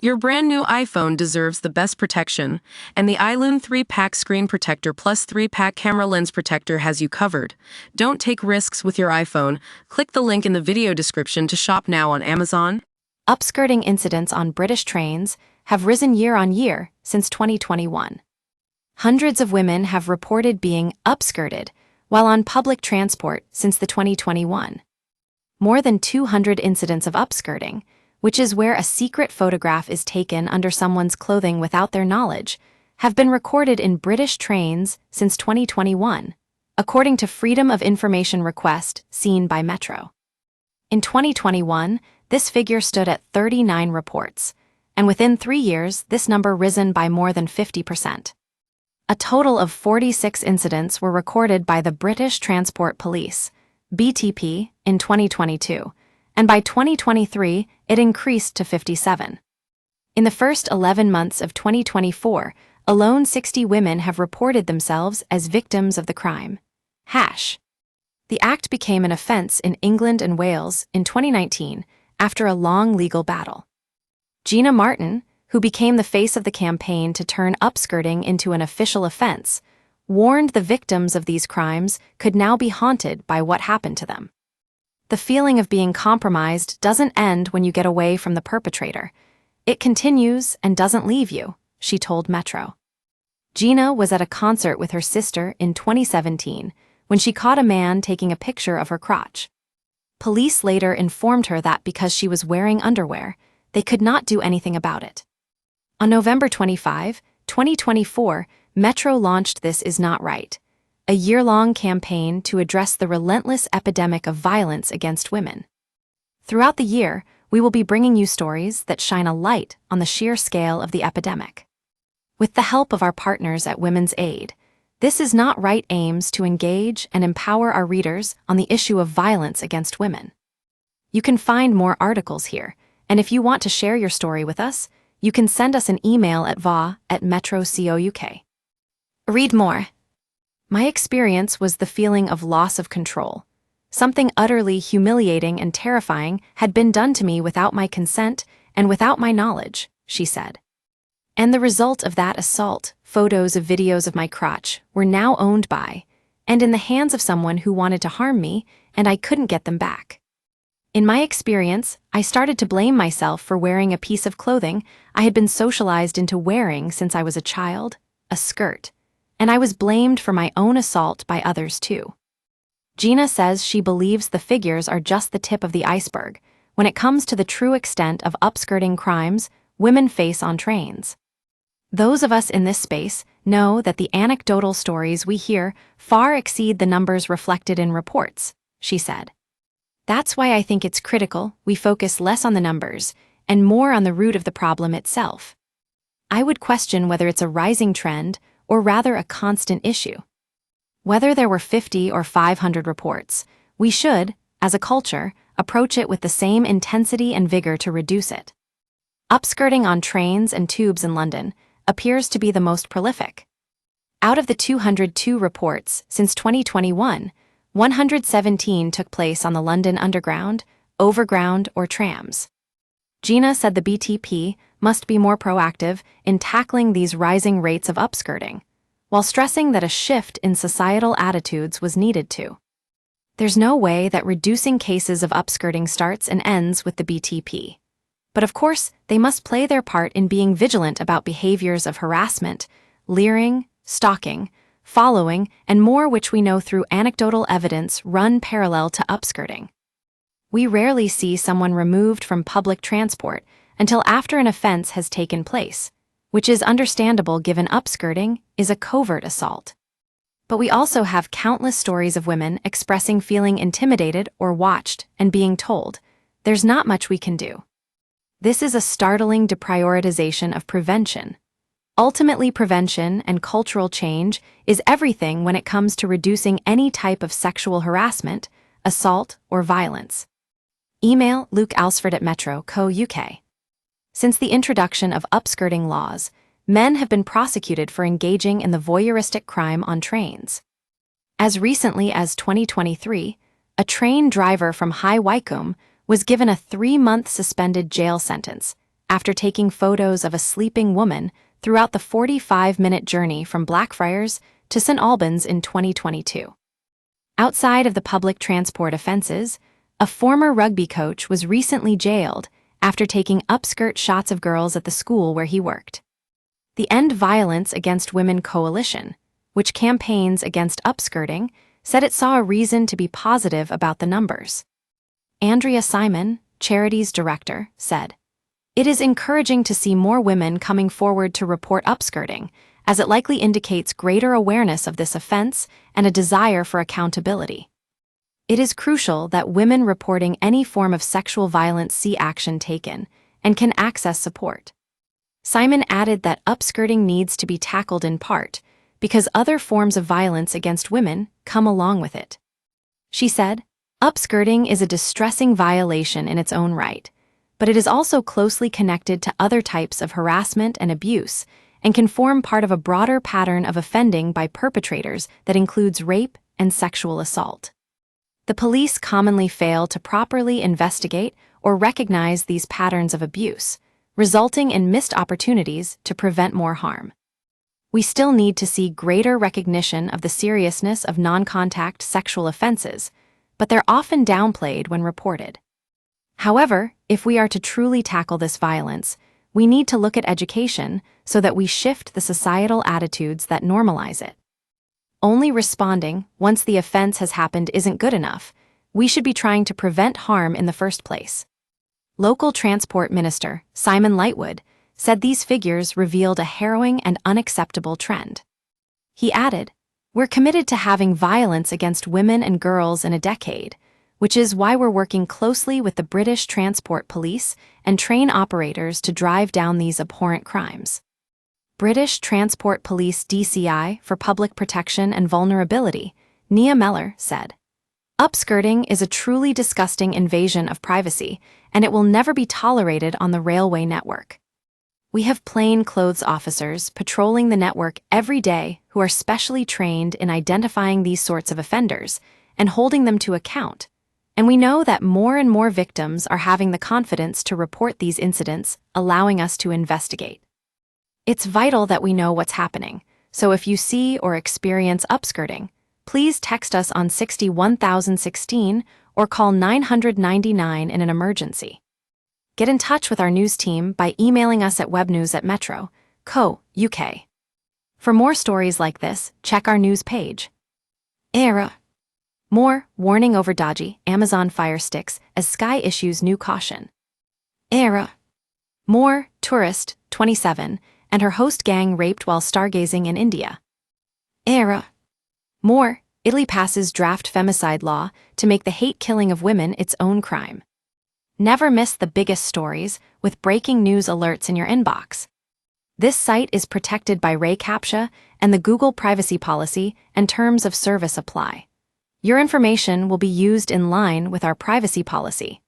Your brand new iPhone deserves the best protection, and the iLune 3-Pack Screen Protector plus 3-Pack Camera Lens Protector has you covered. Don't take risks with your iPhone. Click the link in the video description to shop now on Amazon. Upskirting incidents on British trains have risen year on year since 2021. Hundreds of women have reported being upskirted while on public transport since the 2021. More than 200 incidents of upskirting, which is where a secret photograph is taken under someone's clothing without their knowledge, have been recorded in British trains since 2021, according to Freedom of Information request seen by Metro. In 2021, this figure stood at 39 reports, and within 3 years, this number risen by more than 50%. A total of 46 incidents were recorded by the British Transport Police, BTP, in 2022, and by 2023, it increased to 57. In the first 11 months of 2024, alone 60 women have reported themselves as victims of the crime. The act became an offence in England and Wales in 2019 after a long legal battle. Gina Martin, who became the face of the campaign to turn upskirting into an official offence, warned the victims of these crimes could now be haunted by what happened to them. The feeling of being compromised doesn't end when you get away from the perpetrator. It continues and doesn't leave you, she told Metro. Gina was at a concert with her sister in 2017 when she caught a man taking a picture of her crotch. Police later informed her that because she was wearing underwear, they could not do anything about it. On November 25, 2024, Metro launched This Is Not Right, a year-long campaign to address the relentless epidemic of violence against women. Throughout the year, we will be bringing you stories that shine a light on the sheer scale of the epidemic. With the help of our partners at Women's Aid, This Is Not Right aims to engage and empower our readers on the issue of violence against women. You can find more articles here, and if you want to share your story with us, you can send us an email at va@metro.co.uk. Read more. My experience was the feeling of loss of control. Something utterly humiliating and terrifying had been done to me without my consent and without my knowledge, she said. And the result of that assault, photos of videos of my crotch, were now owned by, and in the hands of someone who wanted to harm me, and I couldn't get them back. In my experience, I started to blame myself for wearing a piece of clothing I had been socialized into wearing since I was a child, a skirt, and I was blamed for my own assault by others too. Gina says she believes the figures are just the tip of the iceberg when it comes to the true extent of upskirting crimes women face on trains. Those of us in this space know that the anecdotal stories we hear far exceed the numbers reflected in reports, she said. That's why I think it's critical we focus less on the numbers and more on the root of the problem itself. I would question whether it's a rising trend or rather a constant issue. Whether there were 50 or 500 reports, we should, as a culture, approach it with the same intensity and vigor to reduce it. Upskirting on trains and tubes in London appears to be the most prolific. Out of the 202 reports since 2021, 117 took place on the London Underground, Overground, or trams. Gina said the BTP must be more proactive in tackling these rising rates of upskirting, while stressing that a shift in societal attitudes was needed too. There's no way that reducing cases of upskirting starts and ends with the BTP. But of course, they must play their part in being vigilant about behaviors of harassment, leering, stalking, following, and more which we know through anecdotal evidence run parallel to upskirting. We rarely see someone removed from public transport until after an offense has taken place, which is understandable given upskirting is a covert assault. But we also have countless stories of women expressing feeling intimidated or watched and being told, "There's not much we can do." This is a startling deprioritization of prevention. Ultimately, prevention and cultural change is everything when it comes to reducing any type of sexual harassment, assault, or violence. Email Luke Alsford at metro.co.uk. Since the introduction of upskirting laws, men have been prosecuted for engaging in the voyeuristic crime on trains. As recently as 2023, a train driver from High Wycombe was given a 3-month suspended jail sentence after taking photos of a sleeping woman throughout the 45-minute journey from Blackfriars to St. Albans in 2022. Outside of the public transport offenses, a former rugby coach was recently jailed after taking upskirt shots of girls at the school where he worked. The End Violence Against Women Coalition, which campaigns against upskirting, said it saw a reason to be positive about the numbers. Andrea Simon, Charity's director, said, "It is encouraging to see more women coming forward to report upskirting, as it likely indicates greater awareness of this offense and a desire for accountability. It is crucial that women reporting any form of sexual violence see action taken and can access support." Simon added that upskirting needs to be tackled in part because other forms of violence against women come along with it. She said, "Upskirting is a distressing violation in its own right, but it is also closely connected to other types of harassment and abuse and can form part of a broader pattern of offending by perpetrators that includes rape and sexual assault. The police commonly fail to properly investigate or recognize these patterns of abuse, resulting in missed opportunities to prevent more harm. We still need to see greater recognition of the seriousness of non-contact sexual offenses, but they're often downplayed when reported. However, if we are to truly tackle this violence, we need to look at education so that we shift the societal attitudes that normalize it. Only responding once the offense has happened isn't good enough. We should be trying to prevent harm in the first place. Local Transport Minister Simon Lightwood said these figures revealed a harrowing and unacceptable trend. He added, "We're committed to having violence against women and girls in a decade, which is why we're working closely with the British Transport Police and train operators to drive down these abhorrent crimes." British Transport Police DCI for Public Protection and Vulnerability, Nia Meller, said, "Upskirting is a truly disgusting invasion of privacy, and it will never be tolerated on the railway network. We have plainclothes officers patrolling the network every day who are specially trained in identifying these sorts of offenders and holding them to account, and we know that more and more victims are having the confidence to report these incidents, allowing us to investigate. It's vital that we know what's happening, so if you see or experience upskirting, please text us on 61016 or call 999 in an emergency. Get in touch with our news team by emailing us at webnews@metro.co.uk. For more stories like this, check our news page. Era. More warning over dodgy Amazon Fire Sticks as Sky issues new caution. Era. More tourist 27 and her host gang raped while stargazing in India. Era. More Italy passes draft femicide law to make the hate killing of women its own crime. Never miss the biggest stories with breaking news alerts in your inbox. This site is protected by Ray CAPTCHA and the Google privacy policy and terms of service apply. Your information will be used in line with our privacy policy.